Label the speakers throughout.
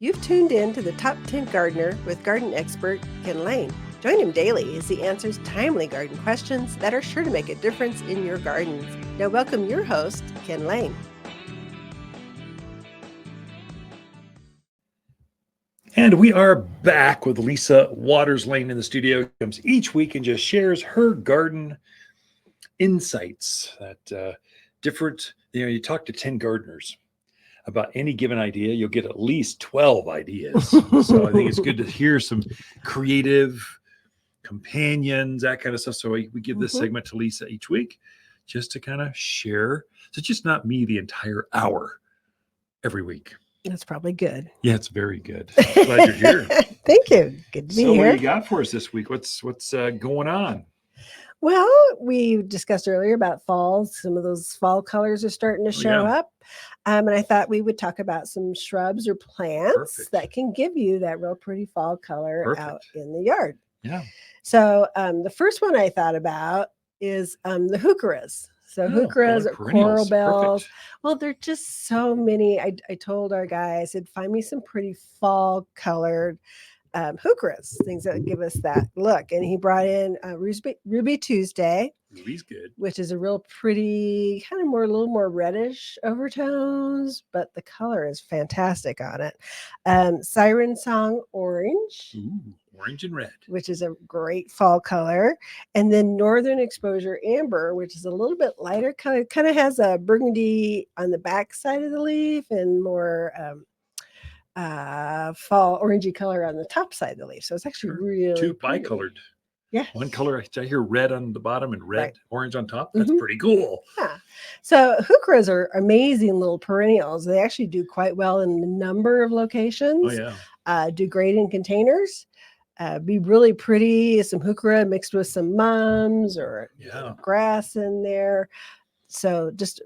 Speaker 1: You've tuned in to the Top 10 Gardener with garden expert Ken Lain. Join him daily as he answers timely garden questions that are sure to make a difference in your gardens. Now welcome your host, Ken Lain.
Speaker 2: And we are back with Lisa Lain in the studio. She comes each week and just shares her garden insights that different, you talk to 10 gardeners about any given idea, you'll get at least 12 ideas. So I think it's good to hear some creative companions, that kind of stuff. So we give this segment to Lisa each week just to kind of share. So it's just not me the entire hour every week.
Speaker 1: That's probably good.
Speaker 2: Yeah, it's very good. Glad you're here.
Speaker 1: Thank you. Good to be here.
Speaker 2: So what do you got for us this week? What's going on?
Speaker 1: Well, we discussed earlier about fall. Some of those fall colors are starting to show up. And I thought we would talk about some shrubs or plants that can give you that real pretty fall color out in the yard.
Speaker 2: Yeah.
Speaker 1: So the first one I thought about is the Heucheras. So Heucheras are coral bells. Perfect. Well, there are just so many. I told our guy, I said, find me some pretty fall colored Heucheras, things that give us that look. And he brought in Ruby Tuesday.
Speaker 2: Ruby's good.
Speaker 1: Which is a real pretty, kind of a little more reddish overtones, but the color is fantastic on it. Siren Song Orange.
Speaker 2: Ooh, orange and red.
Speaker 1: Which is a great fall color. And then Northern Exposure Amber, which is a little bit lighter color. Kind of has a burgundy on the back side of the leaf and more fall orangey color on the top side of the leaf. So it's actually really
Speaker 2: two
Speaker 1: pretty.
Speaker 2: bicolored.
Speaker 1: Yeah.
Speaker 2: One color, I hear red on the bottom and red, orange on top. That's pretty cool.
Speaker 1: Yeah. So Heucheras are amazing little perennials. They actually do quite well in a number of locations.
Speaker 2: Oh, yeah.
Speaker 1: Do great in containers. Be really pretty. Some Heuchera mixed with some mums or grass in there. So just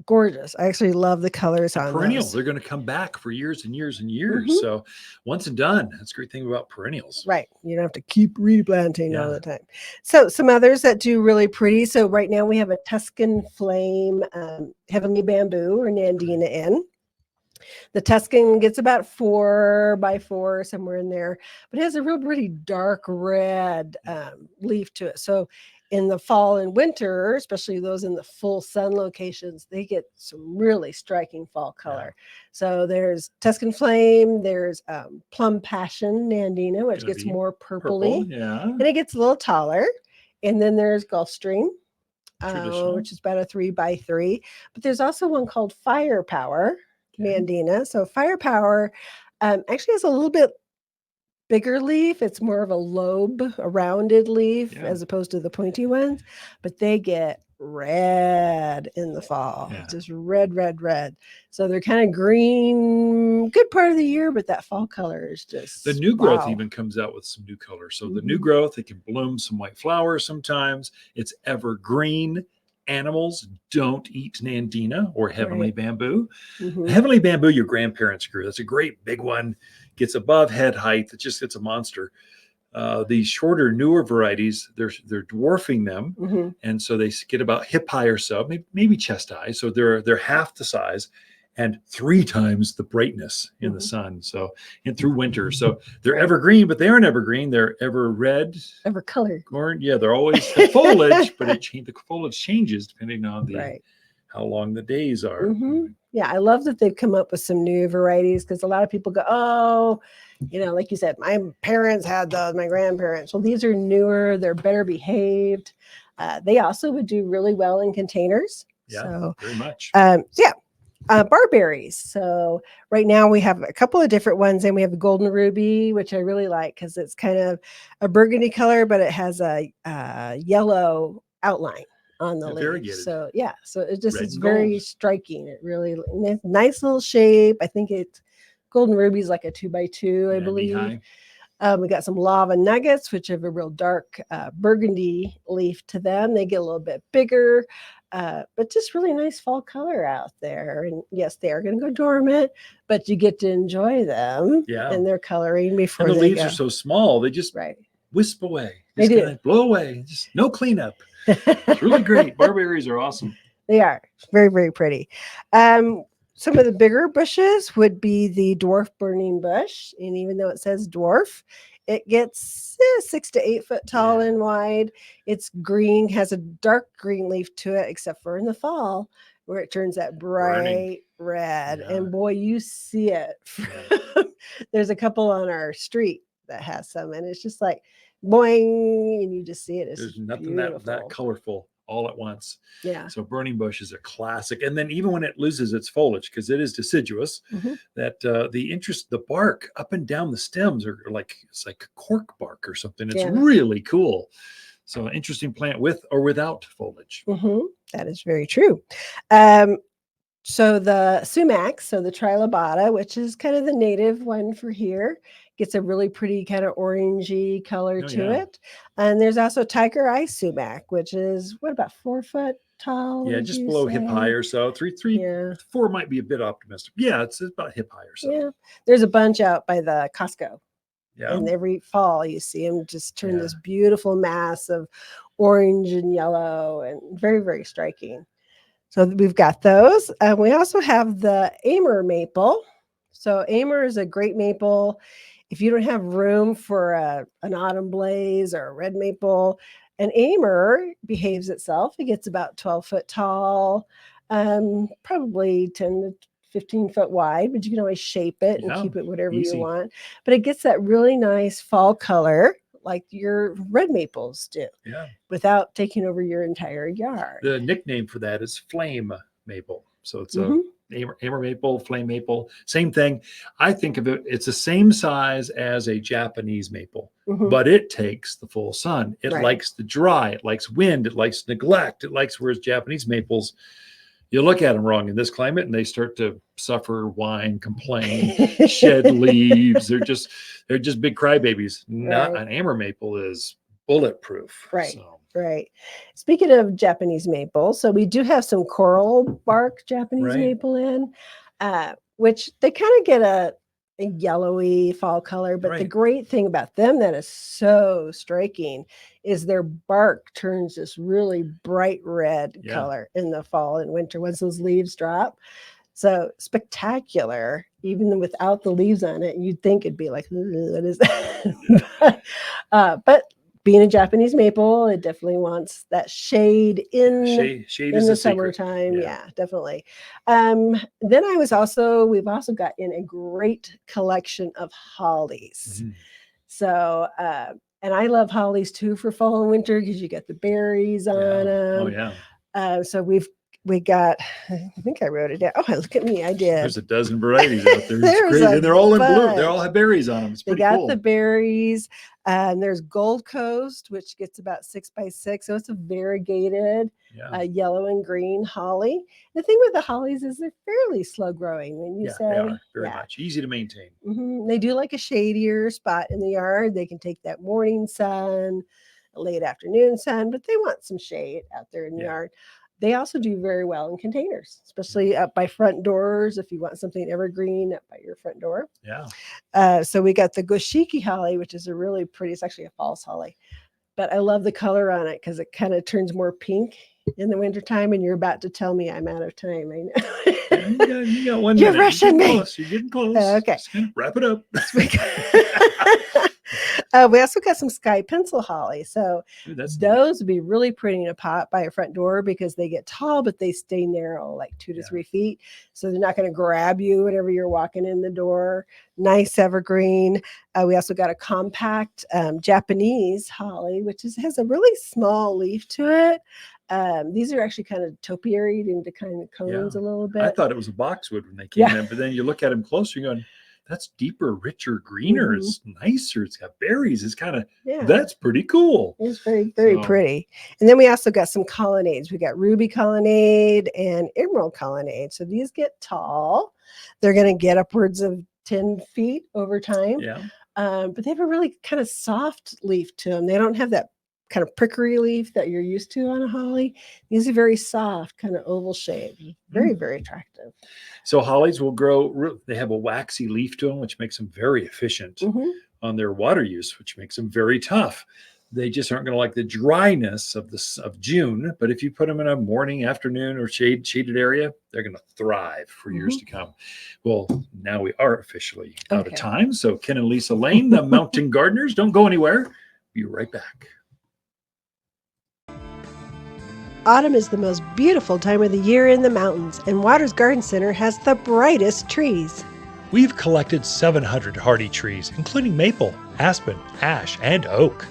Speaker 1: gorgeous. I actually love the colors on
Speaker 2: perennials.
Speaker 1: Those.
Speaker 2: They're going to come back for years and years and years. So once and done. That's a great thing about perennials.
Speaker 1: Right. You don't have to keep replanting all the time. So some others that do really pretty. So right now we have a Tuscan Flame, Heavenly Bamboo or Nandina in. The Tuscan gets about 4x4, somewhere in there, but it has a real pretty dark red leaf to it. So in the fall and winter, especially those in the full sun locations, they get some really striking fall color. So there's Tuscan Flame, there's Plum Passion, Nandina, which gets more purpley. And it gets a little taller. And then there's Gulfstream, which is about a 3x3. But there's also one called Firepower, Nandina. So Firepower actually has a little bit bigger leaf. It's more of a lobe, a rounded leaf as opposed to the pointy ones, but they get red in the fall. Just red. So they're kind of green, good part of the year, but that fall color is just
Speaker 2: the new growth even comes out with some new colors. So the new growth, it can bloom some white flowers sometimes. It's evergreen. Animals don't eat Nandina or Heavenly Bamboo. Heavenly Bamboo, your grandparents grew. That's a great big one. Gets above head height. It's a monster. The shorter, newer varieties, they're dwarfing them, and so they get about hip high or so, maybe chest high. So they're half the size and 3 times the brightness in the sun. So and through winter, so they're evergreen, but they aren't evergreen. They're ever red,
Speaker 1: ever colored.
Speaker 2: They're always foliage, but the foliage changes depending on how long the days are.
Speaker 1: Yeah, I love that they've come up with some new varieties because a lot of people go, oh, like you said, my parents had those, my grandparents. Well, these are newer, they're better behaved. They also would do really well in containers.
Speaker 2: Yeah,
Speaker 1: so,
Speaker 2: very much.
Speaker 1: Barberries. So right now we have a couple of different ones, and we have the Golden Ruby, which I really like because it's kind of a burgundy color, but it has a yellow outline on the leaf. So so it's very striking. It really nice little shape. I think it's Golden Ruby is like a 2x2, I believe. We got some Lava Nuggets, which have a real dark burgundy leaf to them. They get a little bit bigger, but just really nice fall color out there. And yes, they are going to go dormant, but you get to enjoy them and their coloring before
Speaker 2: and the leaves are so small, they just wisp away.
Speaker 1: They do.
Speaker 2: Blow away. Just no cleanup. It's really great. Barberries are awesome.
Speaker 1: They are very, very pretty. some of the bigger bushes would be the dwarf burning bush. And even though it says dwarf, it gets 6 to 8 foot tall and wide. It's green, has a dark green leaf to it, except for in the fall where it turns that bright red.
Speaker 2: Yeah.
Speaker 1: And boy, you see it. There's a couple on our street that has some, and it's just like boing, and you just see it. It's
Speaker 2: There's nothing
Speaker 1: beautiful.
Speaker 2: that colorful all at once.
Speaker 1: Yeah.
Speaker 2: So burning bush is a classic. And then even when it loses its foliage, because it is deciduous, that the bark up and down the stems are like, it's like cork bark or something. It's really cool. So an interesting plant with or without foliage.
Speaker 1: That is very true. So the sumac, so the trilobata, which is kind of the native one for here, gets a really pretty kind of orangey color to it. And there's also tiger eye sumac, which is what, about 4 foot tall?
Speaker 2: Yeah, just below hip high or so. 4 might be a bit optimistic. Yeah, it's about hip high or so.
Speaker 1: Yeah, there's a bunch out by the Costco.
Speaker 2: Yeah.
Speaker 1: And every fall you see them just turn this beautiful mass of orange and yellow, and very, very striking. So we've got those. We also have the Amur maple. So Amur is a great maple. If you don't have room for an autumn blaze or a red maple, an Amur behaves itself. It gets about 12 foot tall, probably 10 to 15 foot wide, but you can always shape it and keep it whatever you want. But it gets that really nice fall color like your red maples do, without taking over your entire yard.
Speaker 2: The nickname for that is flame maple. So it's a Amur maple, flame maple, same thing. I think of it, it's the same size as a Japanese maple, but it takes the full sun. It likes the dry, it likes wind, it likes neglect, it likes, whereas Japanese maples, you look at them wrong in this climate and they start to suffer, whine, complain, shed leaves. They're just big crybabies. Not an Amur maple is bulletproof.
Speaker 1: Right. Speaking of Japanese maple, so we do have some coral bark Japanese maple in, which they kind of get a yellowy fall color. But the great thing about them that is so striking is their bark turns this really bright red color in the fall and winter once those leaves drop. So spectacular, even without the leaves on it. You'd think it'd be like, what is that? But being a Japanese maple, it definitely wants that shade in the summertime. Yeah, definitely. Then we've also got in a great collection of hollies. So, and I love hollies too for fall and winter because you get the berries on them. So we got, I think I wrote it down. Oh, look at me. I did.
Speaker 2: There's a dozen varieties out there. It's great. And they're all in bloom. They all have berries on them. It's pretty cool.
Speaker 1: They got the berries. And there's Gold Coast, which gets about 6 by 6. So it's a variegated yellow and green holly. The thing with the hollies is they're fairly slow growing. When you say
Speaker 2: they are very much easy to maintain.
Speaker 1: They do like a shadier spot in the yard. They can take that morning sun, late afternoon sun, but they want some shade out there in the yard. They also do very well in containers, especially up by front doors if you want something evergreen up by your front door. So we got the Goshiki holly, which is a really pretty, it's actually a false holly, but I love the color on it because it kind of turns more pink in the wintertime, and you're about to tell me I'm out of time. I know.
Speaker 2: You got 1 minute.
Speaker 1: You're rushing me.
Speaker 2: You're getting close.
Speaker 1: Okay.
Speaker 2: Just gonna wrap it up.
Speaker 1: We also got some sky pencil holly. So those would be really pretty in a pot by your front door because they get tall, but they stay narrow, like 2 to 3 feet. So they're not going to grab you whenever you're walking in the door. Nice evergreen. We also got a compact Japanese holly, which has a really small leaf to it. These are actually kind of topiaried into kind of cones a little bit.
Speaker 2: I thought it was a boxwood when they came in, but then you look at them closer, you're going, that's deeper, richer, greener. It's nicer. It's got berries. It's kind of, that's pretty cool.
Speaker 1: It's very, very pretty. And then we also got some colonnades. We got ruby colonnade and emerald colonnade. So these get tall. They're going to get upwards of 10 feet over time. But they have a really kind of soft leaf to them. They don't have that kind of prickery leaf that you're used to on a holly. These are very soft, kind of oval shaped. Very, very attractive.
Speaker 2: So hollies will grow, they have a waxy leaf to them, which makes them very efficient on their water use, which makes them very tough. They just aren't going to like the dryness of June. But if you put them in a morning, afternoon, or shaded area, they're going to thrive for years to come. Well, now we are officially out of time. So Ken and Lisa Lain, the Mountain Gardeners, don't go anywhere. Be right back.
Speaker 1: Autumn is the most beautiful time of the year in the mountains, and Waters Garden Center has the brightest trees.
Speaker 3: We've collected 700 hardy trees, including maple, aspen, ash, and oak.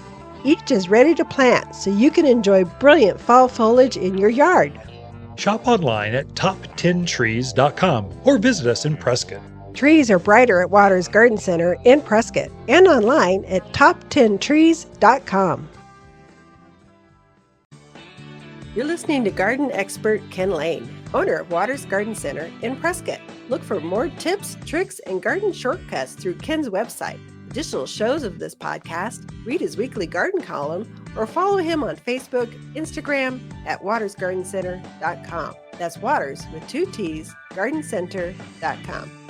Speaker 1: Each is ready to plant, so you can enjoy brilliant fall foliage in your yard.
Speaker 3: Shop online at top10trees.com or visit us in Prescott.
Speaker 1: Trees are brighter at Waters Garden Center in Prescott and online at top10trees.com. You're listening to garden expert Ken Lain, owner of Waters Garden Center in Prescott. Look for more tips, tricks, and garden shortcuts through Ken's website. Additional shows of this podcast, read his weekly garden column, or follow him on Facebook, Instagram at watersgardencenter.com. That's Waters with 2 T's, gardencenter.com.